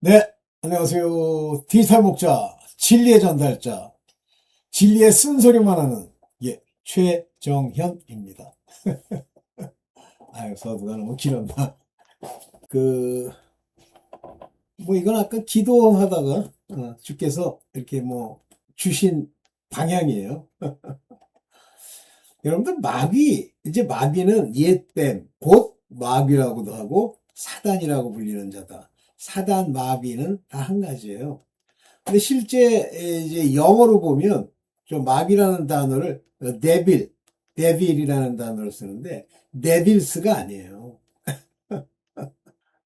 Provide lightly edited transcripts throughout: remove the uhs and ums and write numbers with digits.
네, 안녕하세요. 디지털 목자, 진리의 전달자, 진리의 쓴소리만 하는, 최정현입니다. 아유, 서두가 너무 길었나. 그, 이건 아까 기도하다가, 주께서 이렇게 주신 방향이에요. 여러분들, 이제 마귀는 옛뱀, 곧 마귀라고도 하고, 사단이라고 불리는 자다. 사단, 마귀는 다 한 가지예요. 근데 실제 이제 영어로 보면 좀 마귀라는 단어를 데빌이라는 단어를 쓰는데 데빌스가 아니에요.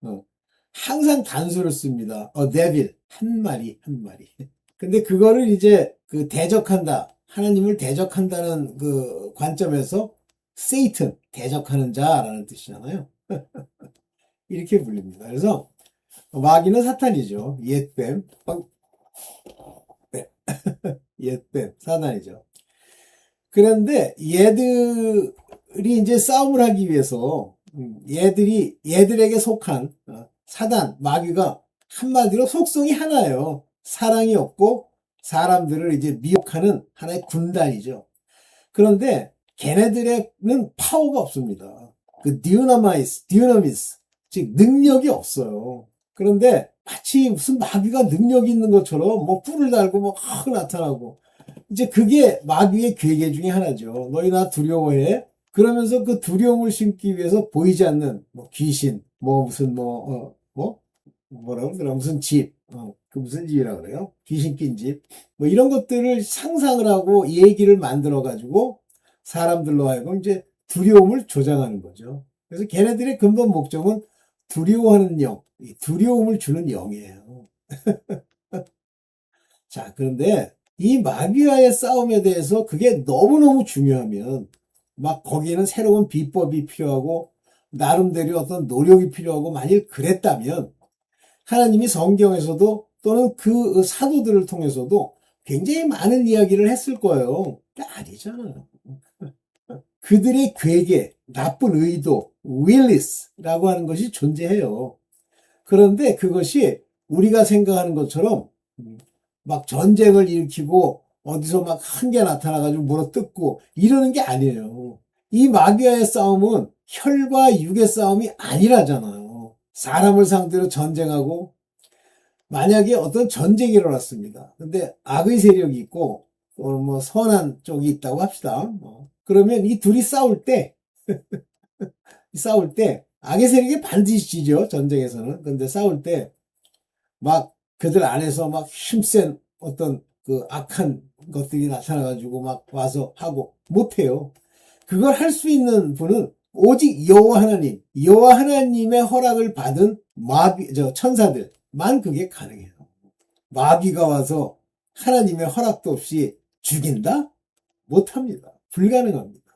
어, 항상 단수를 씁니다. 데빌 한 마리 한 마리. 근데 그거를 이제 그 대적한다. 하나님을 대적한다는 그 관점에서 세이튼 대적하는 자라는 뜻이잖아요. 이렇게 불립니다. 그래서 마귀는 사탄이죠. 옛뱀, 네, 옛뱀, 사단이죠. 그런데 얘들이 이제 싸움을 하기 위해서 얘들에게 속한 사단, 마귀가 한마디로 속성이 하나예요. 사랑이 없고 사람들을 이제 미혹하는 하나의 군단이죠. 그런데 걔네들에는 파워가 없습니다. 그 디오나미스, 즉 능력이 없어요. 그런데 마치 무슨 마귀가 능력이 있는 것처럼 뿔을 달고 확 나타나고 이제 그게 마귀의 괴계 중에 하나죠. 너희 나 두려워해? 그러면서 그 두려움을 심기 위해서 보이지 않는 귀신, 무슨 뭐라고 그러나 무슨 집, 그 무슨 집이라 그래요? 귀신 낀 집, 이런 것들을 상상을 하고 얘기를 만들어 가지고 사람들로 하여금 이제 두려움을 조장하는 거죠. 그래서 걔네들의 근본 목적은 두려워하는 영, 두려움을 주는 영이에요. 자, 그런데 이 마귀와의 싸움에 대해서 그게 너무너무 중요하면 거기에는 새로운 비법이 필요하고 나름대로 어떤 노력이 필요하고 만일 그랬다면 하나님이 성경에서도 또는 그 사도들을 통해서도 굉장히 많은 이야기를 했을 거예요. 아니잖아요. 그들의 괴계, 나쁜 의도, 윌리스라고 하는 것이 존재해요. 그런데 그것이 우리가 생각하는 것처럼 전쟁을 일으키고 어디서 한 개 나타나가지고 물어뜯고 이러는 게 아니에요. 이 마귀와의 싸움은 혈과 육의 싸움이 아니라잖아요. 사람을 상대로 전쟁하고 만약에 어떤 전쟁이 일어났습니다. 근데 악의 세력이 있고 선한 쪽이 있다고 합시다. 그러면 이 둘이 싸울 때 악의 세력이 반드시 지죠. 전쟁에서는. 근데 싸울 때 그들 안에서 힘센 어떤 그 악한 것들이 나타나가지고 와서 하고 못해요. 그걸 할 수 있는 분은 오직 여호와 하나님의 허락을 받은 천사들만 그게 가능해요. 마귀가 와서 하나님의 허락도 없이 죽인다? 못합니다. 불가능합니다.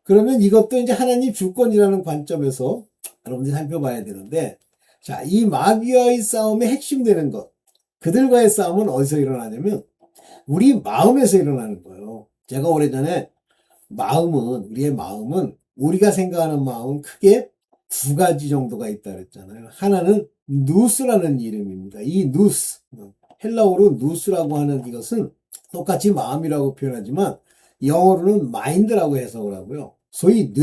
그러면 이것도 이제 하나님 주권이라는 관점에서 여러분들이 살펴봐야 되는데, 자, 이 마귀와의 싸움의 핵심 되는 것, 그들과의 싸움은 어디서 일어나냐면 우리 마음에서 일어나는 거예요. 제가 오래전에 우리의 마음은 우리가 생각하는 마음은 크게 두 가지 정도가 있다 그랬잖아요. 하나는 누스라는 이름입니다. 이 누스, 헬라어로 누스라고 하는 이것은 똑같이 마음이라고 표현하지만 영어로는 마인드라고 해석을 하고요. 소위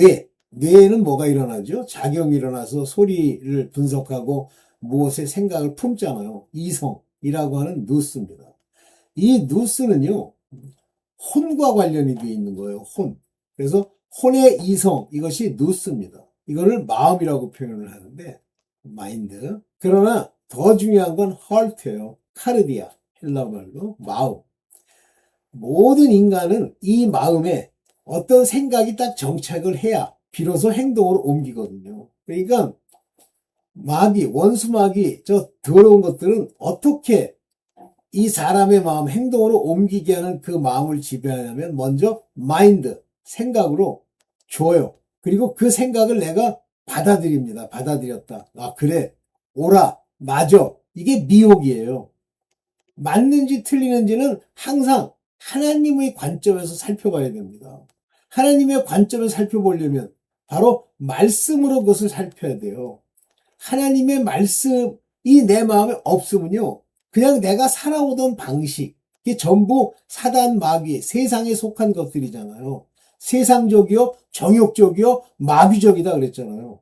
뇌에는 뭐가 일어나죠? 작용이 일어나서 소리를 분석하고 무엇의 생각을 품잖아요. 이성이라고 하는 누스입니다. 이 누스는요, 혼과 관련이 되어 있는 거예요. 혼. 그래서 혼의 이성, 이것이 누스입니다. 이거를 마음이라고 표현을 하는데 마인드. 그러나 더 중요한 건 heart예요. 카르디아, 헬라 말로 마음. 모든 인간은 이 마음에 어떤 생각이 딱 정착을 해야 비로소 행동으로 옮기거든요. 그러니까 원수 마귀, 저 더러운 것들은 어떻게 이 사람의 마음, 행동으로 옮기게 하는 그 마음을 지배하냐면 먼저 마인드, 생각으로 줘요. 그리고 그 생각을 내가 받아들입니다. 받아들였다. 그래. 옳아. 맞아. 이게 미혹이에요. 맞는지 틀리는지는 항상 하나님의 관점에서 살펴봐야 됩니다. 하나님의 관점에서 살펴보려면 바로 말씀으로 그것을 살펴야 돼요. 하나님의 말씀, 이 내 마음에 없으면요, 그냥 내가 살아오던 방식, 이게 전부 사단 마귀, 세상에 속한 것들이잖아요. 세상적이요, 정욕적이요, 마귀적이다 그랬잖아요.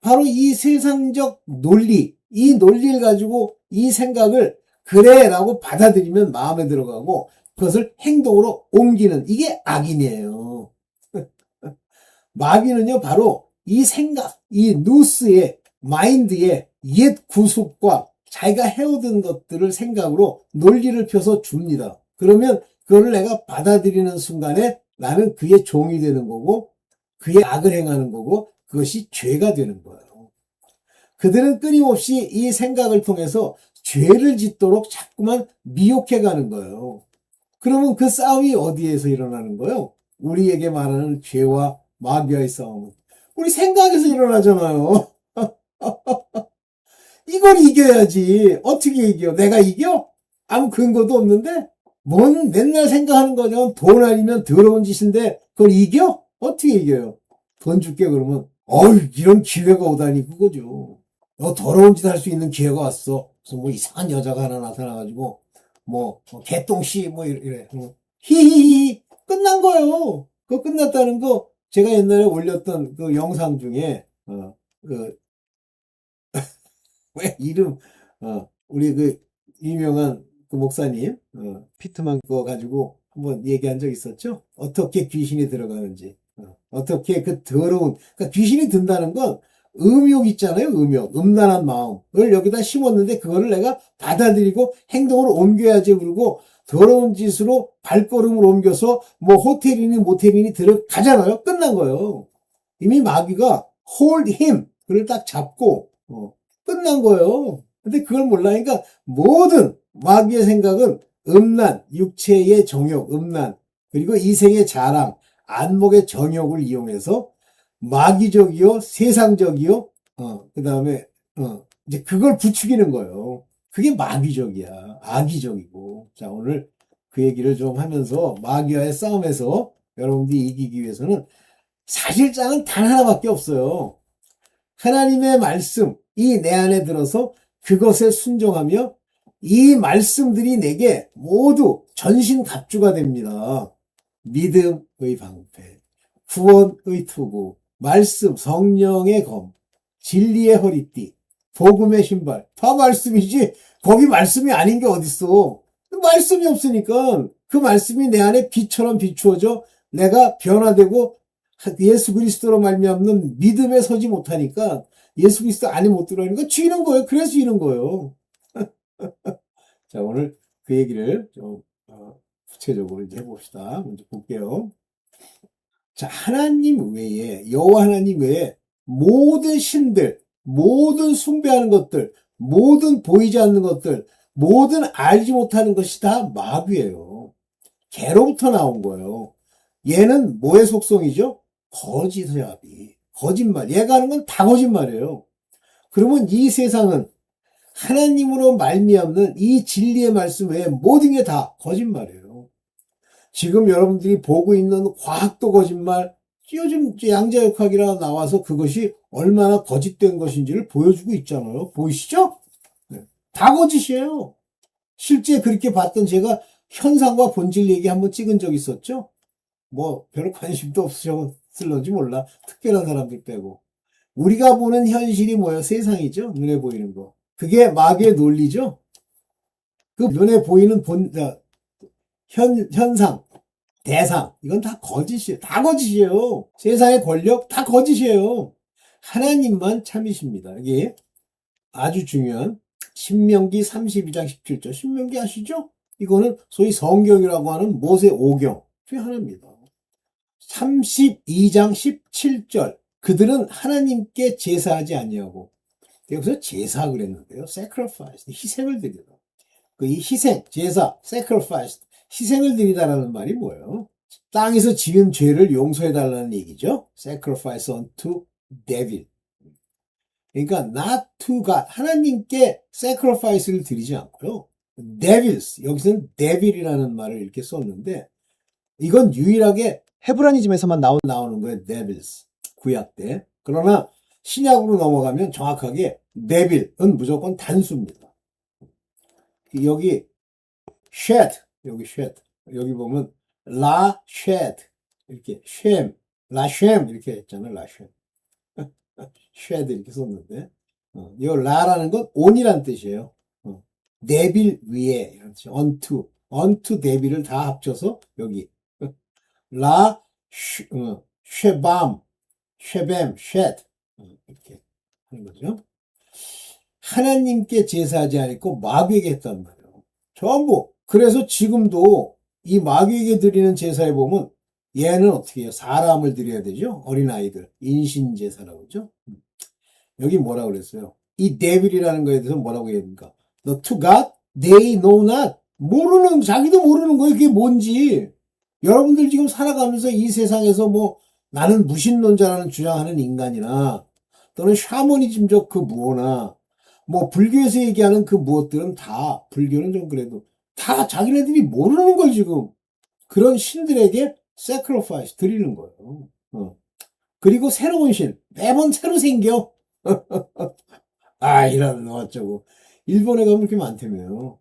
바로 이 세상적 논리, 이 논리를 가지고 이 생각을 그래 라고 받아들이면 마음에 들어가고 그것을 행동으로 옮기는, 이게 악인이에요. 마귀는요, 바로 이 생각, 이 누스의, 마인드의 옛 구속과 자기가 해오던 것들을 생각으로 논리를 펴서 줍니다. 그러면 그걸 내가 받아들이는 순간에 나는 그의 종이 되는 거고, 그의 악을 행하는 거고, 그것이 죄가 되는 거예요. 그들은 끊임없이 이 생각을 통해서 죄를 짓도록 자꾸만 미혹해 가는 거예요. 그러면 그 싸움이 어디에서 일어나는 거예요? 우리에게 말하는 죄와 마귀와의 싸움은 우리 생각에서 일어나잖아요. 이걸 이겨야지. 어떻게 이겨? 내가 이겨? 아무 근거도 없는데? 뭔 맨날 생각하는 거죠. 돈 아니면 더러운 짓인데 그걸 이겨? 어떻게 이겨요? 돈 줄게 그러면 이런 기회가 오다니 그거죠. 너 더러운 짓 할 수 있는 기회가 왔어. 그래서 뭐 이상한 여자가 하나 나타나가지고 개똥씨 이래. 히히히 끝난 거예요. 그거 끝났다는 거 제가 옛날에 올렸던 그 영상 중에 왜 이름 우리 그 유명한 그 목사님 피트만 거 가지고 한번 얘기한 적 있었죠? 어떻게 귀신이 들어가는지 어떻게 그 더러운 그러니까 귀신이 든다는 건 음욕 있잖아요. 음란한 마음을 여기다 심었는데 그거를 내가 받아들이고 행동으로 옮겨야지. 그러고 더러운 짓으로 발걸음을 옮겨서 뭐 호텔이니 모텔이니 들어가잖아요. 끝난 거예요. 이미 마귀가 hold him 그걸 딱 잡고 끝난 거예요. 근데 그걸 몰라니까 모든 마귀의 생각은 음란, 육체의 정욕, 음란, 그리고 이생의 자랑, 안목의 정욕을 이용해서 마귀적이요, 세상적이요, 그 다음에, 이제 그걸 부추기는 거예요. 그게 마귀적이야. 악의적이고. 자, 오늘 그 얘기를 좀 하면서 마귀와의 싸움에서 여러분들이 이기기 위해서는 사실상은 단 하나밖에 없어요. 하나님의 말씀, 이 내 안에 들어서 그것에 순종하며 이 말씀들이 내게 모두 전신갑주가 됩니다. 믿음의 방패, 구원의 투구, 말씀, 성령의 검, 진리의 허리띠, 복음의 신발. 다 말씀이지 거기 말씀이 아닌 게 어딨어. 말씀이 없으니까 그 말씀이 내 안에 빛처럼 비추어져 내가 변화되고 예수 그리스도로 말미암는 믿음에 서지 못하니까 예수 그리스도 안에 못 들어가니까 쥐는 거예요. 그래서 쥐는 거예요. 자, 오늘 그 얘기를 좀 구체적으로 이제 해봅시다. 먼저 볼게요. 자, 하나님 외에, 여호와 하나님 외에 모든 신들, 모든 숭배하는 것들, 모든 보이지 않는 것들, 모든 알지 못하는 것이 다 마귀예요. 개로부터 나온 거예요. 얘는 뭐의 속성이죠? 거짓의 아비. 거짓말. 얘가 하는 건 다 거짓말이에요. 그러면 이 세상은 하나님으로 말미암는 이 진리의 말씀 외에 모든 게 다 거짓말이에요. 지금 여러분들이 보고 있는 과학도 거짓말, 요즘 양자역학이라 나와서 그것이 얼마나 거짓된 것인지를 보여주고 있잖아요. 보이시죠? 네. 다 거짓이에요. 실제 그렇게 봤던 제가 현상과 본질 얘기 한번 찍은 적 있었죠? 뭐 별로 관심도 없으셨을런지 몰라. 특별한 사람들 빼고. 우리가 보는 현실이 뭐예요? 세상이죠? 눈에 보이는 거. 그게 마귀의 논리죠? 그 눈에 보이는 현상, 대상, 이건 다 거짓이에요. 다 거짓이에요. 세상의 권력 다 거짓이에요. 하나님만 참이십니다. 이게 아주 중요한 신명기 32장 17절. 신명기 아시죠? 이거는 소위 성경이라고 하는 모세 5경 중에 하나입니다. 32장 17절. 그들은 하나님께 제사하지 아니하고, 여기서 제사 그랬는데요. sacrifice, 희생을 드리다. 그 이 희생, 제사, sacrifice, 희생을 드리다라는 말이 뭐예요? 땅에서 지은 죄를 용서해달라는 얘기죠. sacrifice unto devil. 그러니까 not to God, 하나님께 sacrifice를 드리지 않고요. devils, 여기서는 devil이라는 말을 이렇게 썼는데 이건 유일하게 헤브라니즘에서만 나오는 거예요. devils, 구약 때. 그러나 신약으로 넘어가면 정확하게 데빌은 무조건 단수입니다. 여기 shed, 여기 shed, 여기 보면 라 shed 이렇게 쉔, 라쉔 이렇게 했잖아요. 라쉔. shed 이렇게 썼는데 이 라라는 건 온이란 뜻이에요. 데빌 위에 이런 뜻이에요. onto 데빌을 다 합쳐서 여기 라 쉐밤 쉐뱀 쉐드 이렇게 하는 거죠. 하나님께 제사하지 않고 마귀에게 했단 말이에요. 전부. 그래서 지금도 이 마귀에게 드리는 제사에 보면 얘는 어떻게 해요? 사람을 드려야 되죠. 어린아이들. 인신제사라고 그러죠. 여기 뭐라고 그랬어요? 이 데빌이라는 거에 대해서 뭐라고 해야 됩니까? The to God, they know not. 모르는, 자기도 모르는 거예요. 그게 뭔지. 여러분들 지금 살아가면서 이 세상에서 뭐 나는 무신론자라는 주장하는 인간이나 또는 샤머니즘적 그 무어나 뭐 불교에서 얘기하는 그 무엇들은 다 불교는 좀 그래도 다 자기네들이 모르는 걸 지금 그런 신들에게 sacrifice 드리는 거예요. 그리고 새로운 신 매번 새로 생겨. 아 이런 어쩌고 일본에 가면 그렇게 많다며요.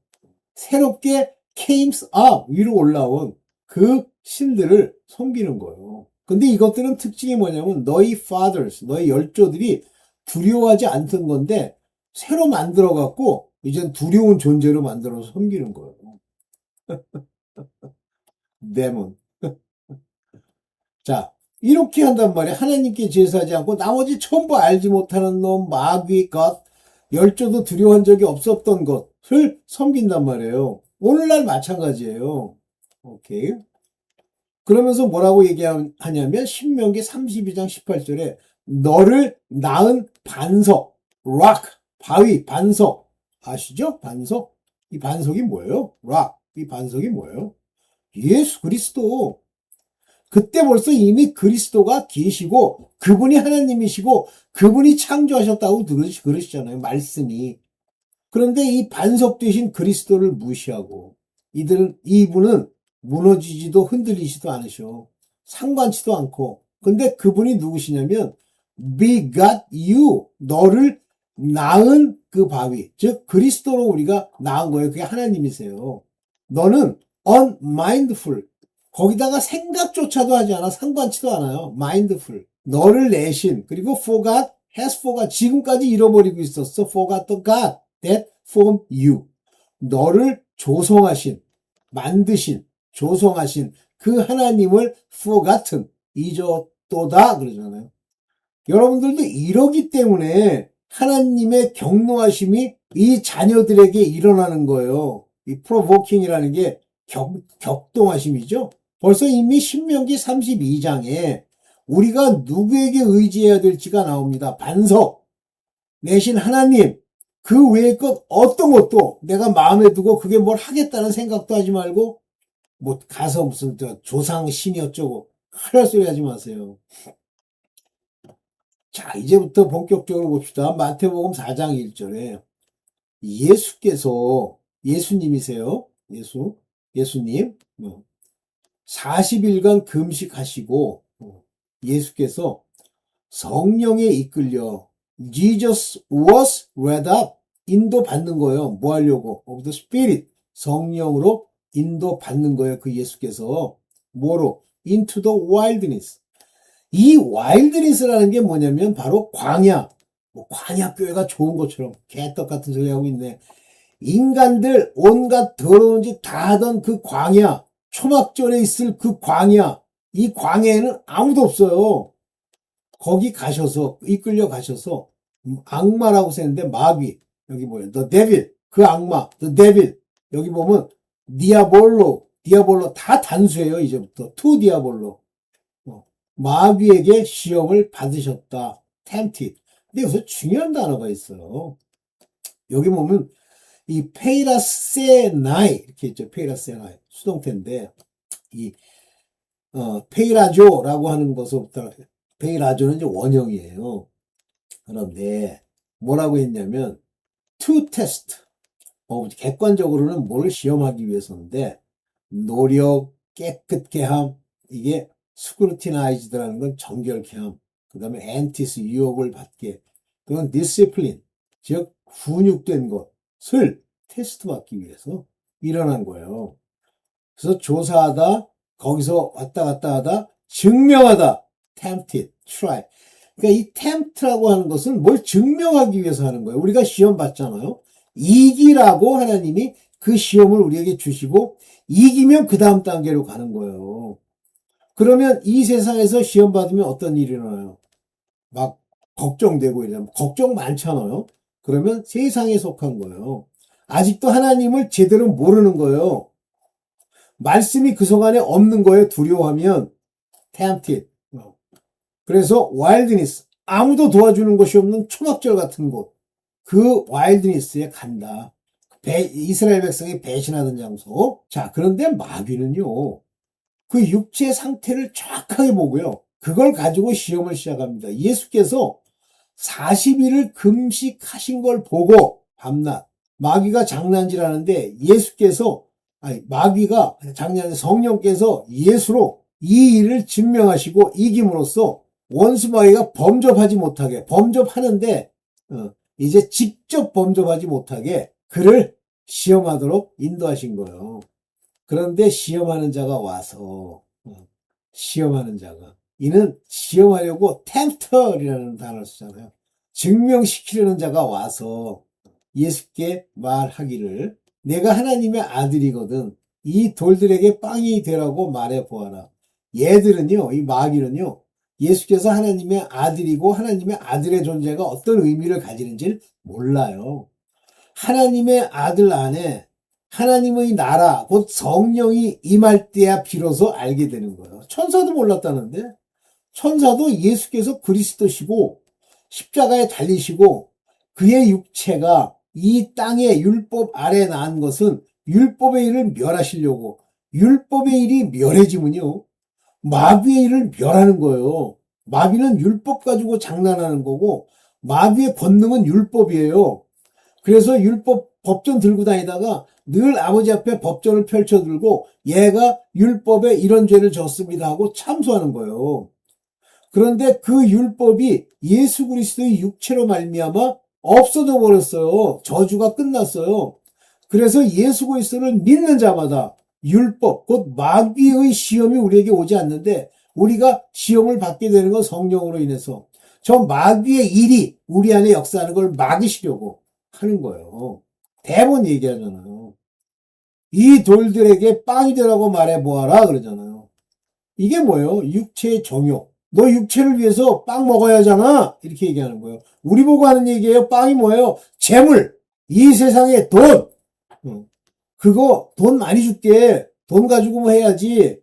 새롭게 came up 위로 올라온 그 신들을 섬기는 거예요. 근데 이것들은 특징이 뭐냐면 너희 fathers, 너희 열조들이 두려워하지 않던 건데 새로 만들어갖고 이젠 두려운 존재로 만들어서 섬기는 거예요. 데몬. 자, 이렇게 한단 말이야. 하나님께 제사하지 않고 나머지 전부 알지 못하는 놈, 마귀 것, 열조도 두려워한 적이 없었던 것을 섬긴단 말이에요. 오늘날 마찬가지예요. 오케이. 그러면서 뭐라고 얘기하냐면 신명기 32장 18절에 너를 낳은 반석, rock, 바위, 반석 아시죠? 반석? 이 반석이 뭐예요? rock, 이 반석이 뭐예요? 예수 그리스도. 그때 벌써 이미 그리스도가 계시고 그분이 하나님이시고 그분이 창조하셨다고 그러시잖아요. 말씀이. 그런데 이 반석 되신 그리스도를 무시하고 이분은 무너지지도 흔들리지도 않으셔. 상관치도 않고. 근데 그분이 누구시냐면 begot you, 너를 낳은 그 바위, 즉 그리스도로 우리가 낳은 거예요. 그게 하나님이세요. 너는 unmindful, 거기다가 생각조차도 하지 않아. 상관치도 않아요. mindful, 너를 내신, 그리고 forgot, has forgot, 지금까지 잃어버리고 있었어. forgot the God that formed you, 너를 조성하신, 만드신, 조성하신 그 하나님을 forgotten, 잊었도다 그러잖아요. 여러분들도 이러기 때문에 하나님의 경노하심이 이 자녀들에게 일어나는 거예요. 이 provoking이라는 게 격동하심이죠. 벌써 이미 신명기 32장에 우리가 누구에게 의지해야 될지가 나옵니다. 반석, 내신 하나님, 그 외의 것 어떤 것도 내가 마음에 두고 그게 뭘 하겠다는 생각도 하지 말고 뭐 가서 무슨 조상 신이 어쩌고 하랄 소리 하지 마세요. 자, 이제부터 본격적으로 봅시다. 마태복음 4장 1절에 예수께서, 예수님이세요. 예수님 40일간 금식하시고 예수께서 성령에 이끌려 Jesus was led up, 인도받는 거예요. 뭐 하려고? Of the Spirit, 성령으로 인도받는 거예요. 그 예수께서 뭐로? Into the wilderness. 이 와일드니스라는 게 뭐냐면 바로 광야. 뭐 광야 교회가 좋은 것처럼 개떡 같은 소리 하고 있네. 인간들 온갖 더러운 짓 다 하던 그 광야, 초막절에 있을 그 광야, 이 광야에는 아무도 없어요. 거기 가셔서, 이끌려 가셔서 악마라고 쓰는데 마귀, 여기 뭐예요? The devil, 그 악마, the devil. 여기 보면 디아볼로 다 단수예요. 이제부터 투 디아볼로. 마귀에게 시험을 받으셨다. tempted. 근데 여기서 중요한 단어가 있어요. 여기 보면 이 페이라세나이 이렇게 있죠. 페이라세나이 수동태인데 이 페이라조라고 하는 것부터 페이라조는 이제 원형이에요. 그런데 뭐라고 했냐면 to test. 객관적으로는 뭘 시험하기 위해서인데 노력, 깨끗게 함, 이게 스크루티나이즈드라는 건 정결케 함, 그 다음에 엔티스, 유혹을 받게, 그건 디시플린, 즉 훈육된 것을 테스트 받기 위해서 일어난 거예요. 그래서 조사하다, 거기서 왔다 갔다 하다, 증명하다, tempted, try. 그러니까 이 tempt라고 하는 것은 뭘 증명하기 위해서 하는 거예요. 우리가 시험 받잖아요. 이기라고 하나님이 그 시험을 우리에게 주시고 이기면 그 다음 단계로 가는 거예요. 그러면 이 세상에서 시험 받으면 어떤 일이 일어나요? 막 걱정되고 이러면 걱정 많잖아요. 그러면 세상에 속한 거예요. 아직도 하나님을 제대로 모르는 거예요. 말씀이 그 속안에 없는 거에 두려워하면 tempted. 그래서 wilderness, 아무도 도와주는 것이 없는 초막절 같은 곳, 그 wilderness에 간다. 이스라엘 백성이 배신하던 장소. 자, 그런데 마귀는요, 그 육체의 상태를 정확하게 보고요, 그걸 가지고 시험을 시작합니다. 예수께서 40일을 금식하신 걸 보고 밤낮 마귀가 장난질하는데 마귀가 장난질 성령께서 예수로 이 일을 증명하시고 이김으로써 원수 마귀가 범접하는데 이제 직접 범접하지 못하게 그를 시험하도록 인도하신 거예요. 그런데 시험하는 자가 와서 시험하는 자가 이는 시험하려고 tempter이라는 단어를 쓰잖아요. 증명시키려는 자가 와서 예수께 말하기를 내가 하나님의 아들이거든 이 돌들에게 빵이 되라고 말해보아라. 얘들은요, 이 마귀는요, 예수께서 하나님의 아들이고 하나님의 아들의 존재가 어떤 의미를 가지는지를 몰라요. 하나님의 아들 안에 하나님의 나라, 곧 성령이 임할 때야 비로소 알게 되는 거예요. 천사도 몰랐다는데? 천사도 예수께서 그리스도시고 십자가에 달리시고 그의 육체가 이 땅의 율법 아래 난 것은 율법의 일을 멸하시려고 율법의 일이 멸해지면요. 마귀의 일을 멸하는 거예요. 마귀는 율법 가지고 장난하는 거고 마귀의 권능은 율법이에요. 그래서 율법 법전 들고 다니다가 늘 아버지 앞에 법전을 펼쳐 들고 얘가 율법에 이런 죄를 졌습니다 하고 참소하는 거예요. 그런데 그 율법이 예수 그리스도의 육체로 말미암아 없어져 버렸어요. 저주가 끝났어요. 그래서 예수 그리스도를 믿는 자마다 율법, 곧 마귀의 시험이 우리에게 오지 않는데 우리가 시험을 받게 되는 건 성령으로 인해서 저 마귀의 일이 우리 안에 역사하는 걸 막으시려고 하는 거예요. 대본 얘기하잖아요. 이 돌들에게 빵이 되라고 말해보아라 그러잖아요. 이게 뭐예요? 육체의 정욕. 너 육체를 위해서 빵 먹어야 하잖아. 이렇게 얘기하는 거예요. 우리 보고 하는 얘기예요. 빵이 뭐예요? 재물. 이 세상의 돈. 그거 돈 많이 줄게. 돈 가지고 뭐 해야지.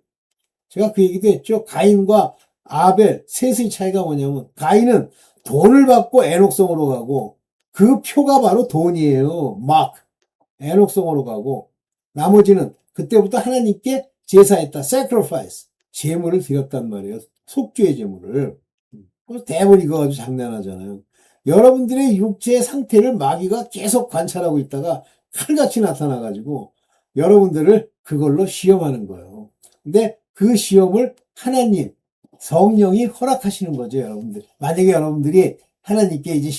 제가 그 얘기도 했죠. 가인과 아벨 셋의 차이가 뭐냐면 가인은 돈을 받고 애녹성으로 가고 그 표가 바로 돈이에요. 막 애녹성으로 가고 나머지는 그때부터 하나님께 제사했다. sacrifice. 제물을 드렸단 말이에요. 속죄의 제물을. 대부분 이거 가지고 장난하잖아요. 여러분들의 육체의 상태를 마귀가 계속 관찰하고 있다가 칼같이 나타나가지고 여러분들을 그걸로 시험하는 거예요. 근데 그 시험을 하나님, 성령이 허락하시는 거죠, 여러분들. 만약에 여러분들이 하나님께 이제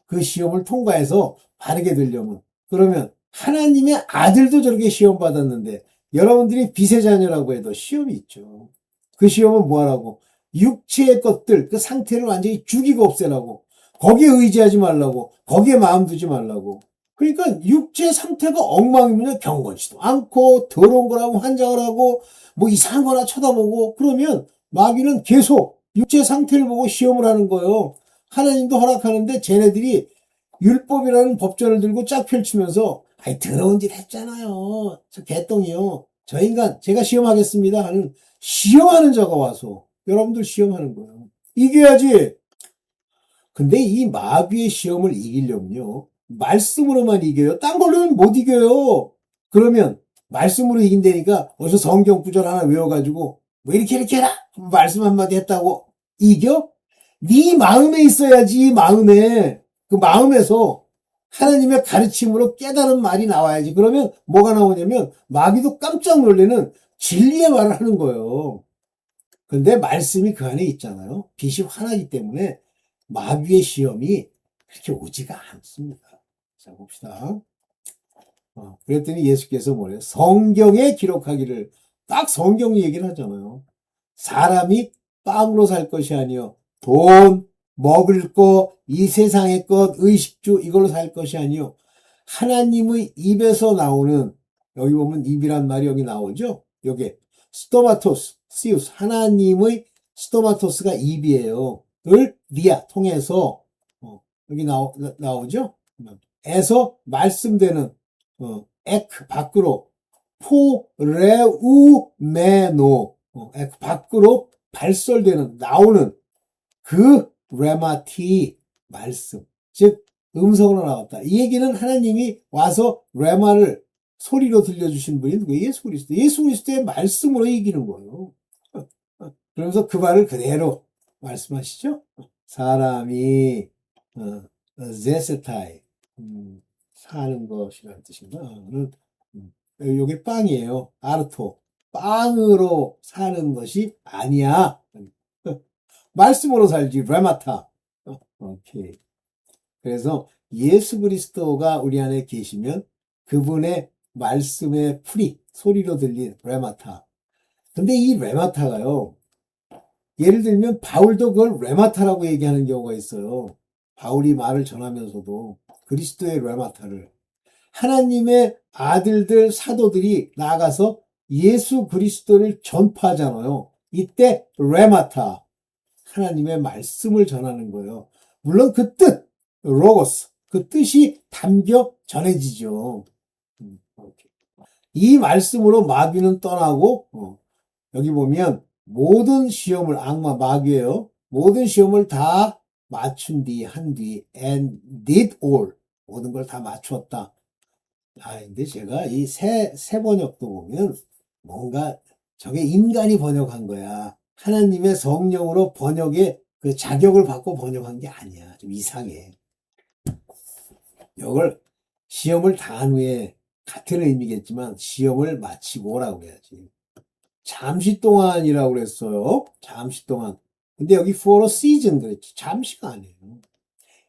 그 시험을 통과해서 바르게 되려면, 그러면 하나님의 아들도 저렇게 시험 받았는데, 여러분들이 빛의 자녀라고 해도 시험이 있죠. 그 시험은 뭐 하라고? 육체의 것들, 그 상태를 완전히 죽이고 없애라고. 거기에 의지하지 말라고. 거기에 마음 두지 말라고. 그러니까 육체 상태가 엉망이면 경건치도 않고 더러운 거라고 환장을 하고 뭐 이상한 거나 쳐다보고 그러면 마귀는 계속 육체 상태를 보고 시험을 하는 거예요. 하나님도 허락하는데 쟤네들이 율법이라는 법전을 들고 쫙 펼치면서 아이 더러운 짓 했잖아요. 저 개똥이요. 저 인간 제가 시험하겠습니다 하는 시험하는 자가 와서 여러분들 시험하는 거예요. 이겨야지. 근데 이 마귀의 시험을 이기려면요. 말씀으로만 이겨요. 딴 걸로는 못 이겨요. 그러면 말씀으로 이긴다니까 어디서 성경 구절 하나 외워가지고 뭐 이렇게 해라. 말씀 한마디 했다고 이겨? 네 마음에 있어야지. 마음에. 그 마음에서 하나님의 가르침으로 깨달은 말이 나와야지. 그러면 뭐가 나오냐면 마귀도 깜짝 놀라는 진리의 말을 하는 거예요. 근데 말씀이 그 안에 있잖아요. 빛이 환하기 때문에 마귀의 시험이 그렇게 오지가 않습니다. 자, 봅시다. 그랬더니 예수께서 뭐래요? 성경에 기록하기를, 딱 성경 얘기를 하잖아요. 사람이 빵으로 살 것이 아니요 돈, 먹을 것, 이 세상의 것, 의식주 이걸로 살 것이 아니요 하나님의 입에서 나오는, 여기 보면 입이란 말이 여기 나오죠? 여기 스토마토스, 시우스, 하나님의 스토마토스가 입이에요. 을 리아 통해서 여기 나오죠? 에서 말씀되는 에크 밖으로 포레우메노 에크 밖으로 발설되는 나오는 그 레마티 말씀, 즉 음성으로 나왔다. 이 얘기는 하나님이 와서 레마를 소리로 들려주신 분이 누구예요? 예수 그리스도. 예수 그리스도의 말씀으로 이기는 거예요. 그러면서 그 말을 그대로 말씀하시죠. 사람이 제세타이 사는 것이라는 뜻인가? 요게 빵이에요. 아르토. 빵으로 사는 것이 아니야. 말씀으로 살지. 레마타. 오케이. 그래서 예수 그리스도가 우리 안에 계시면 그분의 말씀의 풀이 소리로 들린 레마타. 근데 이 레마타가요. 예를 들면 바울도 그걸 레마타라고 얘기하는 경우가 있어요. 바울이 말을 전하면서도 그리스도의 레마타를, 하나님의 아들들 사도들이 나아가서 예수 그리스도를 전파하잖아요. 이때 레마타, 하나님의 말씀을 전하는 거예요. 물론 그 뜻, 로고스, 그 뜻이 담겨 전해지죠. 이 말씀으로 마귀는 떠나고 여기 보면 모든 시험을, 악마 마귀예요. 모든 시험을 다 맞춘 뒤, 한 뒤, and did all. 모든 걸 다 맞추었다. 근데 제가 이 새 번역도 보면 뭔가 저게 인간이 번역한 거야. 하나님의 성령으로 번역의 그 자격을 받고 번역한 게 아니야. 좀 이상해. 이걸 시험을 당한 후에 같은 의미겠지만 시험을 마치고 오라고 해야지. 잠시 동안이라고 그랬어요. 잠시 동안. 근데 여기 for a season 그랬지. 잠시가 아니에요.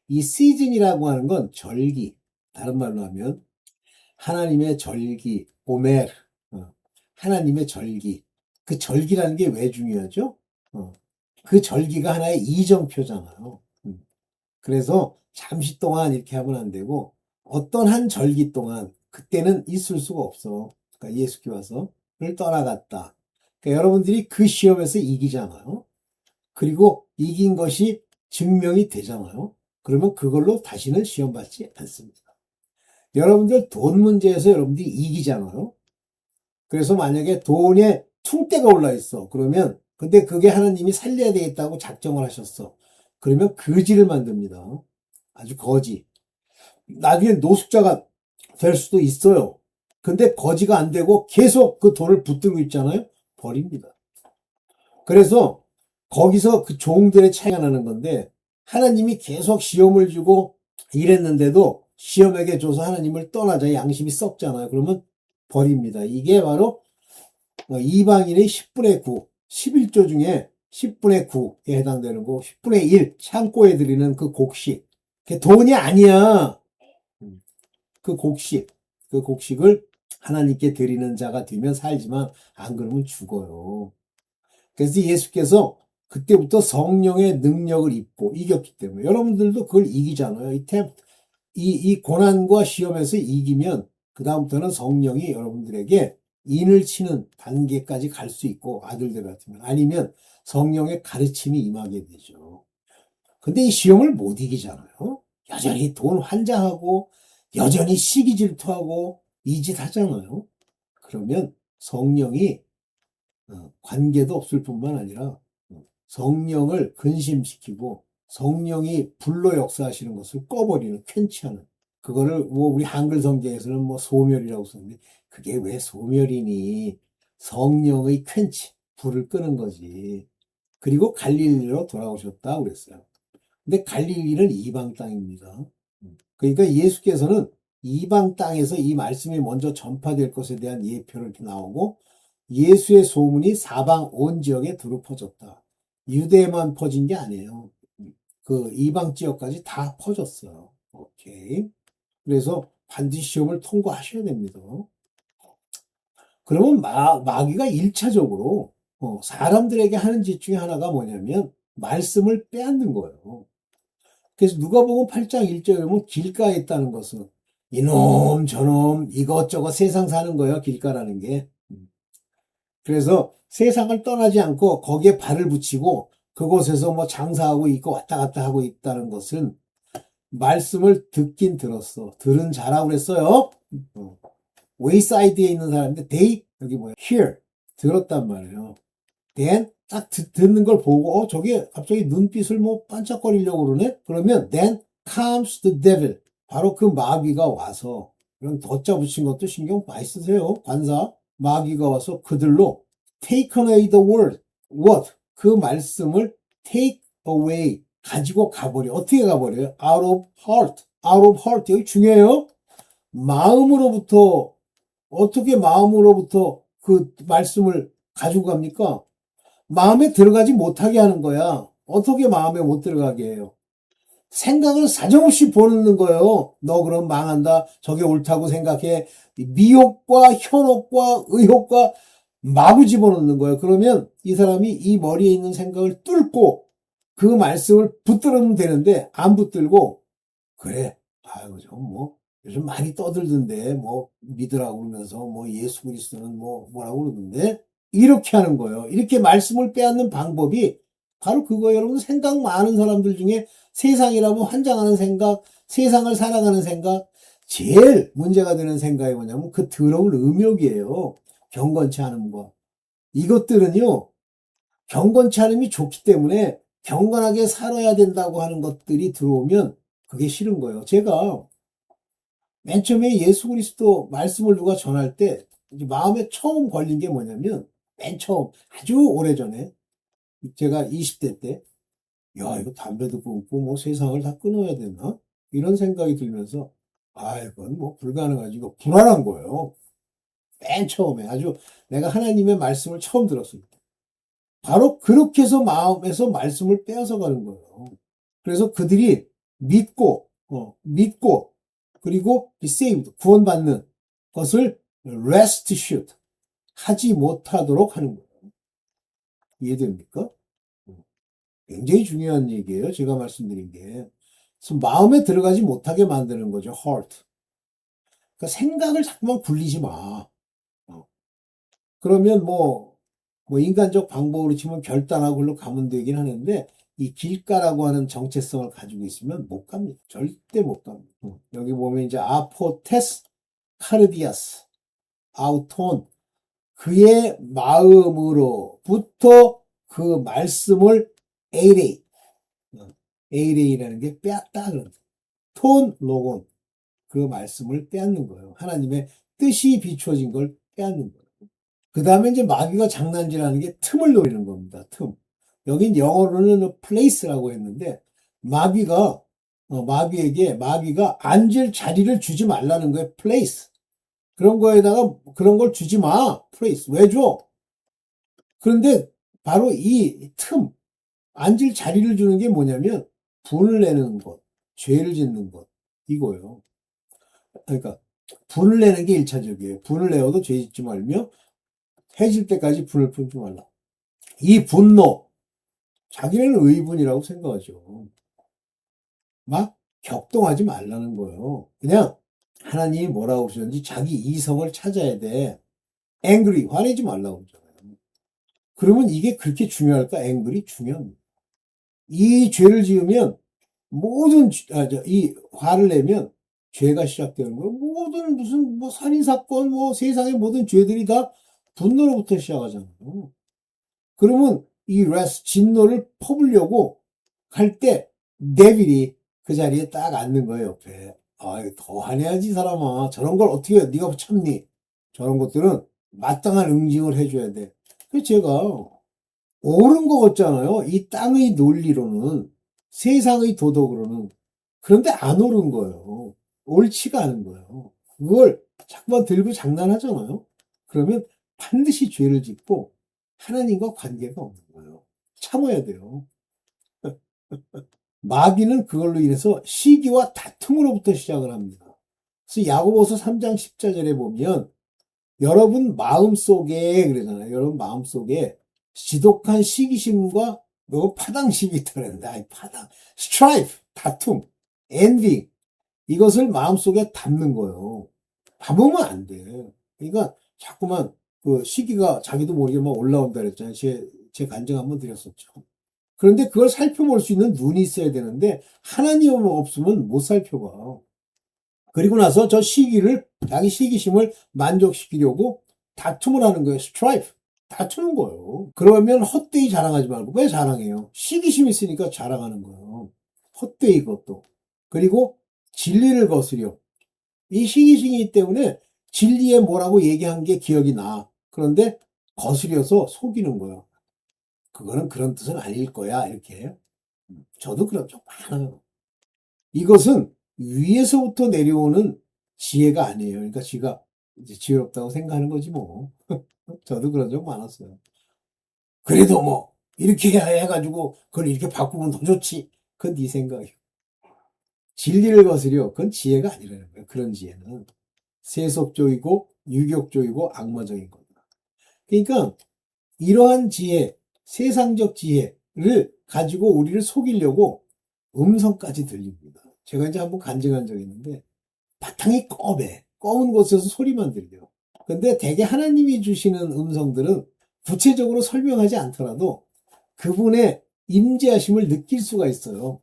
이 season이라고 하는 건 절기. 다른 말로 하면 하나님의 절기, 오멜. 하나님의 절기. 그 절기라는 게 왜 중요하죠? 그 절기가 하나의 이정표잖아요. 그래서 잠시 동안 이렇게 하면 안 되고 어떤 한 절기 동안 그때는 있을 수가 없어. 그러니까 예수께 와서 를 떠나갔다. 그러니까 여러분들이 그 시험에서 이기잖아요. 그리고 이긴 것이 증명이 되잖아요. 그러면 그걸로 다시는 시험 받지 않습니다. 여러분들 돈 문제에서 여러분들이 이기잖아요. 그래서 만약에 돈에 퉁대가 올라 있어. 그러면 근데 그게 하나님이 살려야 되겠다고 작정을 하셨어. 그러면 거지를 만듭니다. 아주 거지. 나중에 노숙자가 될 수도 있어요. 근데 거지가 안 되고 계속 그 돈을 붙들고 있잖아요. 버립니다. 그래서 거기서 그 종들의 차이가 나는 건데 하나님이 계속 시험을 주고 이랬는데도 시험에게 줘서 하나님을 떠나자 양심이 썩잖아요. 그러면 버립니다. 이게 바로 이방인의 10분의 9, 11조 중에 10분의 9에 해당되는 거, 10분의 1 창고에 드리는 그 곡식. 그게 돈이 아니야. 그 곡식을 하나님께 드리는 자가 되면 살지만 안 그러면 죽어요. 그래서 예수께서 그때부터 성령의 능력을 입고 이겼기 때문에 여러분들도 그걸 이기잖아요. 이 고난과 시험에서 이기면 그다음부터는 성령이 여러분들에게 인을 치는 단계까지 갈 수 있고 아들들 같으면 아니면 성령의 가르침이 임하게 되죠. 근데 이 시험을 못 이기잖아요. 여전히 돈 환장하고 여전히 시기 질투하고 이 짓 하잖아요. 그러면 성령이 관계도 없을 뿐만 아니라 성령을 근심시키고 성령이 불로 역사하시는 것을 꺼버리는, 캔치하는. 그거를 뭐 우리 한글 성경에서는 뭐 소멸이라고 썼는데 그게 왜 소멸이니? 성령의 캔치, 불을 끄는 거지. 그리고 갈릴리로 돌아오셨다 그랬어요. 근데 갈릴리는 이방 땅입니다. 그러니까 예수께서는 이방 땅에서 이 말씀이 먼저 전파될 것에 대한 예표를 이렇게 나오고 예수의 소문이 사방 온 지역에 두루 퍼졌다. 유대에만 퍼진 게 아니에요. 그 이방 지역까지 다 퍼졌어요. 오케이. 그래서 반드시 시험을 통과하셔야 됩니다. 그러면 마귀가 1차적으로 사람들에게 하는 짓 중에 하나가 뭐냐면 말씀을 빼앗는 거예요. 그래서 누가복음 8장 1절에 보면 길가에 있다는 것은 이놈 저놈 이것저것 세상 사는 거예요. 길가라는 게. 그래서 세상을 떠나지 않고 거기에 발을 붙이고 그곳에서 뭐 장사하고 있고 왔다 갔다 하고 있다는 것은 말씀을 듣긴 들었어. 들은 자라고 그랬어요. 웨이사이드에 있는 사람인데 they 여기 뭐야 hear 들었단 말이에요. then 딱 듣는 걸 보고 저게 갑자기 눈빛을 뭐 반짝거리려고 그러네. 그러면 then comes the devil. 바로 그 마귀가 와서 이런 덧자 붙인 것도 신경 많이 쓰세요. 관사 마귀가 와서 그들로 take away the word. what 그 말씀을 take away 가지고 가버려. 어떻게 가버려요? out of heart. out of heart 여기 중요해요. 마음으로부터 어떻게 마음으로부터 그 말씀을 가지고 갑니까? 마음에 들어가지 못하게 하는 거야. 어떻게 마음에 못 들어가게 해요? 생각을 사정없이 보는 거예요. 너 그럼 망한다. 저게 옳다고 생각해. 미혹과 현혹과 의혹과 마구 집어넣는 거예요. 그러면 이 사람이 이 머리에 있는 생각을 뚫고 그 말씀을 붙들으면 되는데 안 붙들고 그래. 아유, 뭐 요즘 많이 떠들던데 뭐 믿으라고 그러면서 뭐 예수 그리스도는 뭐라고 그러던데 이렇게 하는 거예요. 이렇게 말씀을 빼앗는 방법이 바로 그거예요. 여러분 생각 많은 사람들 중에 세상이라면 환장하는 생각, 세상을 살아가는 생각, 제일 문제가 되는 생각이 뭐냐면 그 더러운 음욕이에요. 경건치 않은 거. 이것들은요. 경건치 않음이 좋기 때문에 경건하게 살아야 된다고 하는 것들이 들어오면 그게 싫은 거예요. 제가 맨 처음에 예수 그리스도 말씀을 누가 전할 때 마음에 처음 걸린 게 뭐냐면 맨 처음 아주 오래전에 제가 20대 때 야, 이거 담배도 끊고 뭐 세상을 다 끊어야 되나? 이런 생각이 들면서 아, 이건 뭐 불가능하지. 이거 불안한 거예요. 맨 처음에 아주 내가 하나님의 말씀을 처음 들었을 때. 바로 그렇게 해서 마음에서 말씀을 빼앗아 가는 거예요. 그래서 그들이 믿고, 그리고 be saved, 구원받는 것을 restitute, 하지 못하도록 하는 거예요. 이해됩니까? 굉장히 중요한 얘기예요. 제가 말씀드린 게. 그래서 마음에 들어가지 못하게 만드는 거죠. heart. 그러니까 생각을 자꾸만 굴리지 마. 그러면 뭐 인간적 방법으로 치면 결단하고 글로 가면 되긴 하는데 이 길가라고 하는 정체성을 가지고 있으면 못 갑니다. 절대 못 갑니다. 여기 보면 이제 아포테스 카르디아스 아우톤 그의 마음으로부터 그 말씀을 에이레이 에이레이라는 게 빼앗다 그런 톤 로곤 그 말씀을 빼앗는 거예요. 하나님의 뜻이 비춰진 걸 빼앗는 거예요. 그 다음에 이제 마귀가 장난질하는 게 틈을 노리는 겁니다. 틈. 여긴 영어로는 place라고 했는데 마귀가 앉을 자리를 주지 말라는 거예요. place. 그런 거에다가 그런 걸 주지 마. place. 왜 줘? 그런데 바로 이 틈, 앉을 자리를 주는 게 뭐냐면 분을 내는 것, 죄를 짓는 것 이거예요. 그러니까 분을 내는 게 1차적이에요. 분을 내어도 죄 짓지 말며 해질 때까지 분을 품지 말라. 이 분노, 자기는 의분이라고 생각하죠. 막 격동하지 말라는 거예요. 그냥 하나님이 뭐라고 그러셨는지 자기 이성을 찾아야 돼. angry, 화내지 말라고 그러잖아요. 그러면 이게 그렇게 중요할까? angry 중요합니다. 이 죄를 지으면 이 화를 내면 죄가 시작되는 거예요. 모든 무슨 뭐 살인사건, 뭐 세상의 모든 죄들이 다 분노로부터 시작하잖아요. 그러면 이 진노를 퍼부려고 할 때 데빌이 그 자리에 딱 앉는 거예요, 옆에. 아, 이거 더 화내야지, 사람아. 저런 걸 어떻게 네가 참니? 저런 것들은 마땅한 응징을 해줘야 돼. 그래서 제가 옳은 거 같잖아요. 이 땅의 논리로는, 세상의 도덕으로는. 그런데 안 옳은 거예요. 옳지가 않은 거예요. 그걸 자꾸만 들고 장난하잖아요. 그러면 반드시 죄를 짓고 하나님과 관계가 없는 거예요. 참아야 돼요. 마귀는 그걸로 인해서 시기와 다툼으로부터 시작을 합니다. 그래서 야고보서 3장 14절에 보면 여러분 마음속에 그러잖아요. 여러분 마음속에 지독한 시기심과 파당심이 있다는데, 아이 파당, 스트라이프, 다툼, 엔비 이것을 마음속에 담는 거예요. 담으면 안 돼. 그러니까 자꾸만 그 시기가 자기도 모르게 막 올라온다 그랬잖아요. 제 간증 한번 드렸었죠. 그런데 그걸 살펴볼 수 있는 눈이 있어야 되는데 하나님 없으면 못 살펴봐. 그리고 나서 저 시기를, 자기 시기심을 만족시키려고 다툼을 하는 거예요. 스트라이프. 다투는 거예요. 그러면 헛되이 자랑하지 말고. 왜 자랑해요? 시기심이 있으니까 자랑하는 거예요. 헛되이 그것도. 그리고 진리를 거스려. 이 시기심이기 때문에 진리에 뭐라고 얘기한 게 기억이 나. 그런데 거스려서 속이는 거예요. 그거는 그런 뜻은 아닐 거야. 이렇게. 저도 그런 적 많아요. 이것은 위에서부터 내려오는 지혜가 아니에요. 그러니까 지가 이제 지혜롭다고 생각하는 거지 뭐. 저도 그런 적 많았어요. 그래도 뭐 이렇게 해가지고 그걸 이렇게 바꾸면 더 좋지. 그건 네 생각이에요. 진리를 거스려. 그건 지혜가 아니라는 거예요. 그런 지혜는 세속적이고 유격적이고 악마적인 겁니다. 그러니까 이러한 지혜, 세상적 지혜를 가지고 우리를 속이려고 음성까지 들립니다. 제가 이제 한번 간증한 적이 있는데 바탕이 검은 곳에서 소리만 들려. 근데 대개 하나님이 주시는 음성들은 구체적으로 설명하지 않더라도 그분의 임재하심을 느낄 수가 있어요.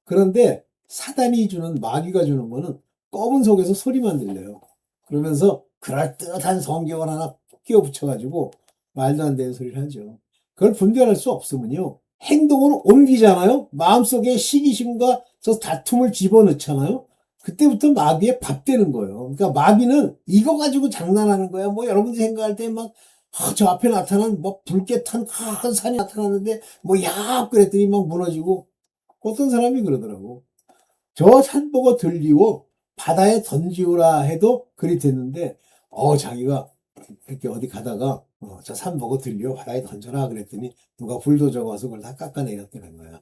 그런데 사단이 주는, 마귀가 주는 거는 검은 속에서 소리만 들려요. 그러면서 그럴듯한 성경을 하나 끼워 붙여가지고 말도 안 되는 소리를 하죠. 그걸 분별할 수 없으면요, 행동으로 옮기잖아요. 마음속에 시기심과 저 다툼을 집어넣잖아요. 그때부터 마귀의 밥 되는 거예요. 그러니까 마귀는 이거 가지고 장난하는 거야. 뭐 여러분들이 생각할 때 막, 저 앞에 나타난 뭐 붉게탄 큰 산이 나타났는데 뭐 야 그랬더니 막 무너지고. 어떤 사람이 그러더라고. 저 산 보고 들리고 바다에 던지우라 해도 그리 됐는데, 자기가 이렇게 어디 가다가 저 산 보고 들려 바다에 던져라 그랬더니 누가 불도저가 와서 그걸 다 깎아내렸다는 거야.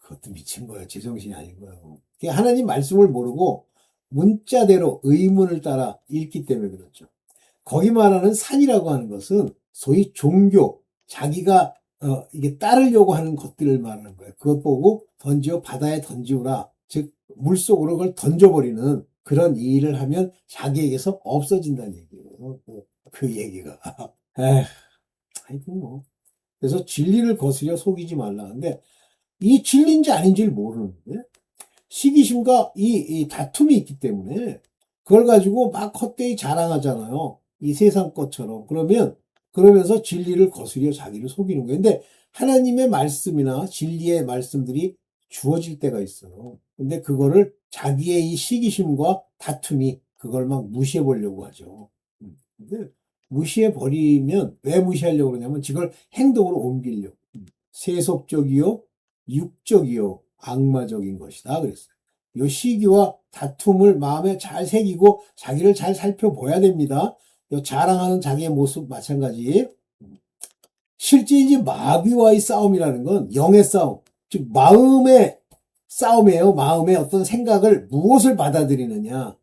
그것도 미친 거야. 제정신이 아닌 거예요. 하나님 말씀을 모르고 문자대로 의문을 따라 읽기 때문에 그렇죠. 거기 말하는 산이라고 하는 것은 소위 종교, 자기가 이게 따르려고 하는 것들을 말하는 거예요. 그것 보고 바다에 던지우라. 즉 물속으로 그걸 던져버리는 그런 일을 하면 자기에게서 없어진다는 얘기예요. 그 얘기가. 에휴, 하여튼 뭐. 그래서 진리를 거스려 속이지 말라는데 이 진리인지 아닌지를 모르는데 시기심과 이 다툼이 있기 때문에 그걸 가지고 막 헛되이 자랑하잖아요. 이 세상 것처럼. 그러면서 진리를 거스려 자기를 속이는 거예요. 근데 하나님의 말씀이나 진리의 말씀들이 주어질 때가 있어요. 근데 그거를 자기의 이 시기심과 다툼이 그걸 막 무시해 보려고 하죠. 근데 무시해 버리면 왜 무시하려고 그러냐면 이걸 행동으로 옮기려고. 세속적이요, 육적이요, 악마적인 것이다 그랬어요. 이 시기와 다툼을 마음에 잘 새기고 자기를 잘 살펴봐야 됩니다. 이 자랑하는 자기의 모습 마찬가지. 실제 이제 마귀와의 싸움이라는 건 영의 싸움, 즉 마음의 싸움이에요. 마음의 어떤 생각을 무엇을 받아들이느냐.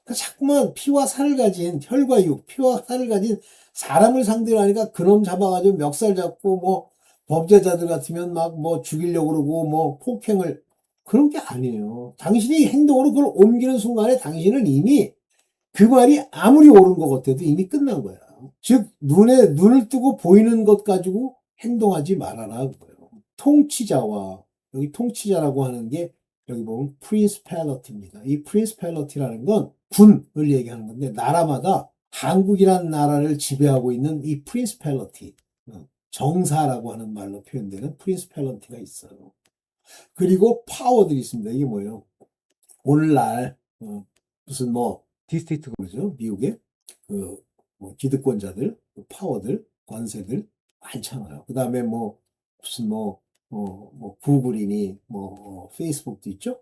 그러니까 자꾸만 피와 살을 가진, 혈과 육, 피와 살을 가진 사람을 상대로 하니까 그놈 잡아가지고 멱살 잡고 뭐 범죄자들 같으면 막 뭐 죽이려고 그러고 뭐 폭행을, 그런 게 아니에요. 당신이 행동으로 그걸 옮기는 순간에 당신은 이미 그 말이 아무리 옳은 것 같아도 이미 끝난 거야. 즉 눈을 뜨고 보이는 것 가지고 행동하지 말아라 그거예요. 통치자와, 여기 통치자라고 하는 게 여기 보면 principality입니다. 이 principality라는 건 군을 얘기하는 건데 나라마다 한국이라는 나라를 지배하고 있는 이 principality, 정사라고 하는 말로 표현되는 principality가 있어요. 그리고 파워들이 있습니다. 이게 뭐예요? 오늘날 무슨 뭐 디스트릭트 그러죠? 미국에 뭐 기득권자들, 파워들, 권세들 많잖아요. 그 다음에 뭐 무슨 뭐 구글이니 페이스북도 있죠.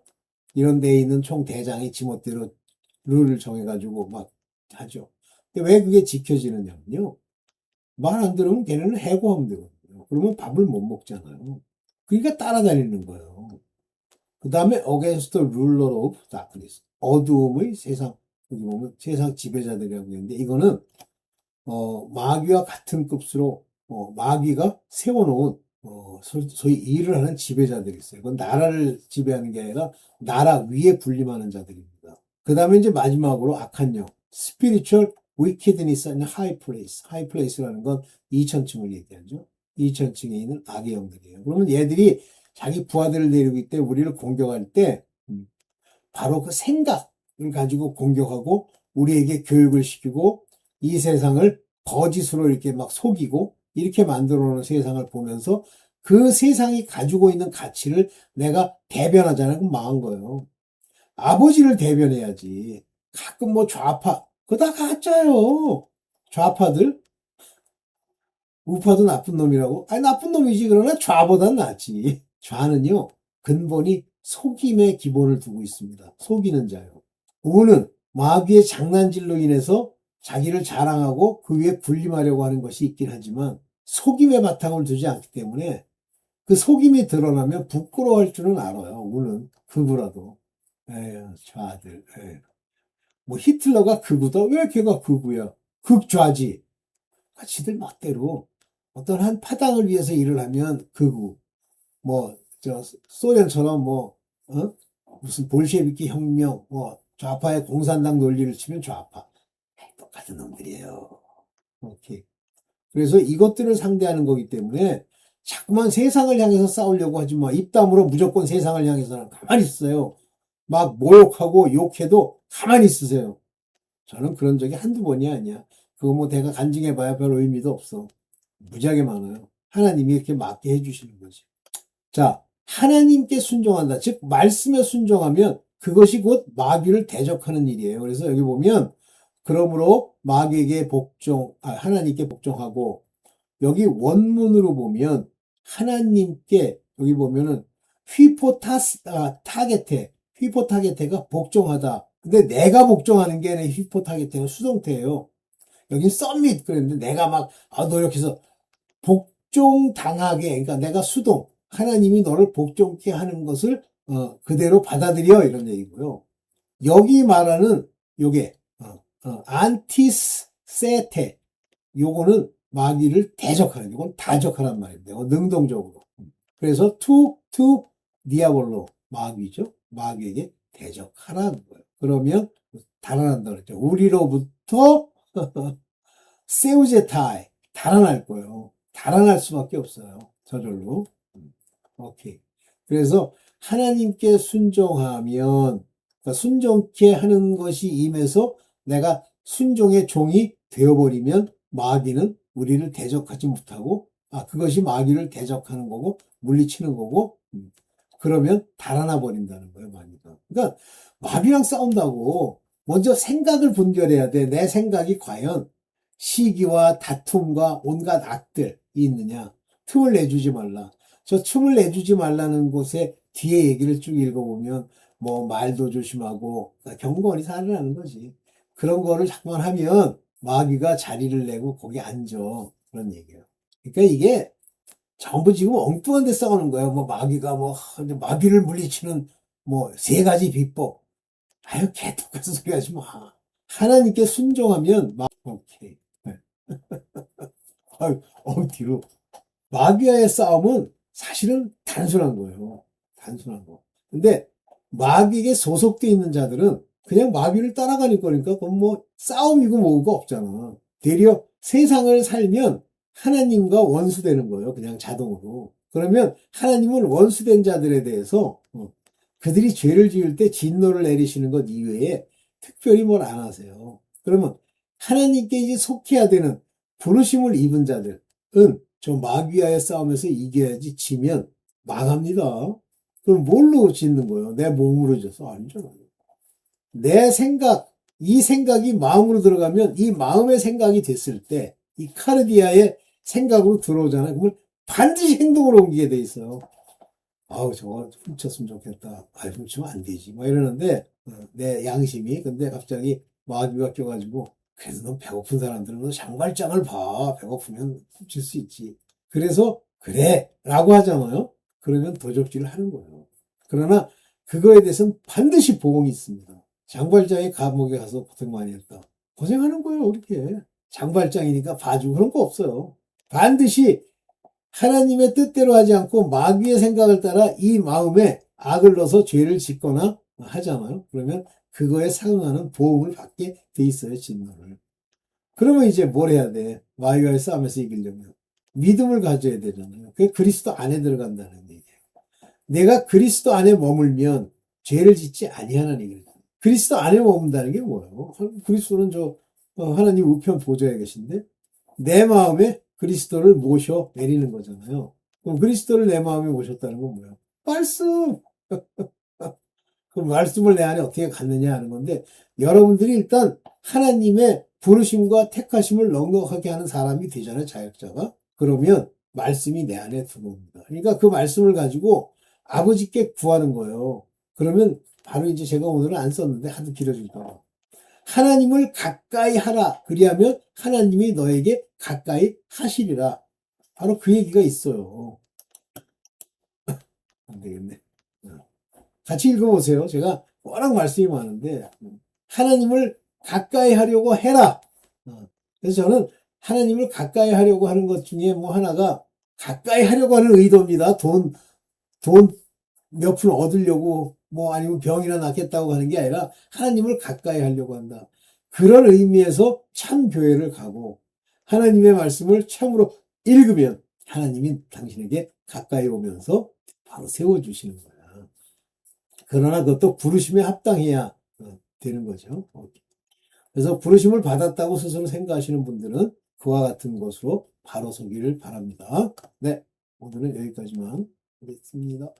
이런 데에 있는 총 대장이 지멋대로 룰을 정해가지고 막 하죠. 근데 왜 그게 지켜지느냐면요, 말 안 들으면 걔네는 해고하면 되거든요. 그러면 밥을 못 먹잖아요. 그러니까 따라다니는 거예요. 그 다음에 against the ruler of darkness. 어두움의 세상. 여기 보면 세상 지배자들이라고 했는데, 이거는, 마귀와 같은 급수로, 마귀가 세워놓은, 소위 일을 하는 지배자들이 있어요. 그건 나라를 지배하는 게 아니라 나라 위에 군림하는 자들입니다. 그 다음에 이제 마지막으로 악한 영. spiritual wickedness in high place. high place라는 건 2000층을 얘기하죠. 2000층에 있는 악의 영들이에요. 그러면 얘들이 자기 부하들을 데리고 있때 우리를 공격할 때 바로 그 생각을 가지고 공격하고 우리에게 교육을 시키고 이 세상을 거짓으로 이렇게 막 속이고 이렇게 만들어 놓은 세상을 보면서 그 세상이 가지고 있는 가치를 내가 대변하자는 건 망한 거예요. 아버지를 대변해야지. 가끔 뭐 좌파, 그거 다 가짜요. 좌파들, 우파도 나쁜 놈이라고? 아니, 나쁜 놈이지. 그러나 좌보단 낫지. 좌는요, 근본이 속임의 기본을 두고 있습니다. 속이는 자요. 우는 마귀의 장난질로 인해서 자기를 자랑하고 그 위에 군림하려고 하는 것이 있긴 하지만 속임의 바탕을 두지 않기 때문에 그 속임이 드러나면 부끄러워할 줄은 알아요. 우는 극우라도. 에휴, 좌들. 에휴. 뭐 히틀러가 극우다? 왜 걔가 극우야? 극좌지. 지들 멋대로 어떤 한 파당을 위해서 일을 하면 극우. 뭐 저 소련처럼 뭐 무슨 볼셰비키 혁명, 뭐 좌파의 공산당 논리를 치면 좌파. 똑같은 놈들이에요. 오케이. 그래서 이것들을 상대하는 거기 때문에 자꾸만 세상을 향해서 싸우려고 하지 마. 입담으로 무조건 세상을 향해서는 가만히 있어요. 막 모욕하고 욕해도 가만히 있으세요. 저는 그런 적이 한두 번이 아니야. 그거 뭐 내가 간증해봐야 별 의미도 없어. 무지하게 많아요. 하나님이 이렇게 맞게 해주시는 거지. 자, 하나님께 순종한다. 즉 말씀에 순종하면 그것이 곧 마귀를 대적하는 일이에요. 그래서 여기 보면 그러므로 마귀에게 하나님께 복종하고, 여기 원문으로 보면 하나님께 여기 보면은 타게테, 휘포타게테가 복종하다. 근데 내가 복종하는 게 아니라 휘포타게테는 수동태예요. 여긴 썸밋 그랬는데 내가 막 노력해서 복종당하게, 그러니까 내가 하나님이 너를 복종케 하는 것을 그대로 받아들여, 이런 얘기고요. 여기 말하는 요게 안티세테, 요거는 마귀를 대적하는, 이건 다적하란 말입니다. 능동적으로. 그래서 to 디아볼로, 마귀죠. 마귀에게 대적하라는 거예요. 그러면 달아난다 그랬죠. 우리로부터 세우제타이, 달아날 거예요. 달아날 수밖에 없어요. 저절로. 오케이. 그래서 하나님께 순종하면, 그러니까 순종케 하는 것이 임해서 내가 순종의 종이 되어버리면 마귀는 우리를 대적하지 못하고, 그것이 마귀를 대적하는 거고 물리치는 거고, 그러면 달아나 버린다는 거예요, 마귀가. 그러니까 마귀랑 싸운다고 먼저 생각을 분별해야 돼. 내 생각이 과연 시기와 다툼과 온갖 악들이 있느냐. 틈을 내주지 말라. 저 틈을 내주지 말라는 곳에 뒤에 얘기를 쭉 읽어보면 뭐 말도 조심하고 경건히 살아라는 거지. 그런 거를 자꾸만 하면 마귀가 자리를 내고 거기 앉아. 그런 얘기예요. 그러니까 이게 전부 지금 엉뚱한 데 싸우는 거예요. 뭐 마귀가 마귀를 물리치는 뭐 3가지 비법. 아유, 개똑같은 소리 하지 마. 하나님께 순종하면 오케이. 네. 뒤로. 마귀와의 싸움은 사실은 단순한 거예요. 단순한 거. 근데 마귀에게 소속돼 있는 자들은 그냥 마귀를 따라가는 거니까 그건 뭐 싸움이고 뭐고 없잖아. 되려 세상을 살면 하나님과 원수되는 거예요. 그냥 자동으로. 그러면 하나님은 원수된 자들에 대해서 그들이 죄를 지을 때 진노를 내리시는 것 이외에 특별히 뭘 안 하세요. 그러면 하나님께 이제 속해야 되는 부르심을 입은 자들은 저 마귀와의 싸움에서 이겨야지. 지면 망합니다. 그럼 뭘로 짓는 거예요? 내 몸으로 져서? 아니잖아요. 내 생각, 이 생각이 마음으로 들어가면 이 마음의 생각이 됐을 때 이 카르디아의 생각으로 들어오잖아요. 그러면 반드시 행동으로 옮기게 돼 있어요. 저거 훔쳤으면 좋겠다. 훔치면 안 되지. 막 이러는데 내 양심이, 근데 갑자기 마귀가 껴가지고, 그래도 넌 배고픈 사람들은 너 장발장을 봐. 배고프면 훔칠 수 있지. 그래서 그래 라고 하잖아요. 그러면 도적질을 하는 거예요. 그러나 그거에 대해서는 반드시 보응이 있습니다. 장발장이 감옥에 가서 고생 많이 했다. 고생하는 거예요, 그렇게. 장발장이니까 봐주고 그런 거 없어요. 반드시 하나님의 뜻대로 하지 않고 마귀의 생각을 따라 이 마음에 악을 넣어서 죄를 짓거나 하잖아요. 그러면 그거에 상응하는 보응을 받게 돼 있어요, 진노를. 그러면 이제 뭘 해야 돼? 마귀와의 싸움에서 이기려면 믿음을 가져야 되잖아요. 그게 그리스도 안에 들어간다는 얘기예요. 내가 그리스도 안에 머물면 죄를 짓지 아니하는 얘기예요. 그리스도 안에 머문다는 게 뭐예요? 그리스도는 하나님 우편 보좌에 계신데 내 마음에 그리스도를 모셔 내리는 거잖아요. 그럼 그리스도를 내 마음에 모셨다는 건 뭐예요? 말씀. 그 말씀을 내 안에 어떻게 갖느냐 하는 건데 여러분들이 일단 하나님의 부르심과 택하심을 넉넉하게 하는 사람이 되잖아요, 자격자가. 그러면 말씀이 내 안에 들어옵니다. 그러니까 그 말씀을 가지고 아버지께 구하는 거예요. 그러면 바로 이제 제가 오늘은 안 썼는데 하도 길어질까. 하나님을 가까이 하라. 그리하면 하나님이 너에게 가까이 하시리라. 바로 그 얘기가 있어요. 안 되겠네. 같이 읽어보세요. 제가 워낙 말씀이 많은데 하나님을 가까이 하려고 해라. 그래서 저는 하나님을 가까이 하려고 하는 것 중에 뭐 하나가 가까이 하려고 하는 의도입니다. 돈 몇 푼 얻으려고 뭐 아니면 병이나 낫겠다고 하는 게 아니라 하나님을 가까이 하려고 한다. 그런 의미에서 참 교회를 가고 하나님의 말씀을 참으로 읽으면 하나님이 당신에게 가까이 오면서 바로 세워주시는 거야. 그러나 그것도 부르심에 합당해야 되는 거죠. 그래서 부르심을 받았다고 스스로 생각하시는 분들은 그와 같은 것으로 바로 서기를 바랍니다. 네, 오늘은 여기까지만 하겠습니다.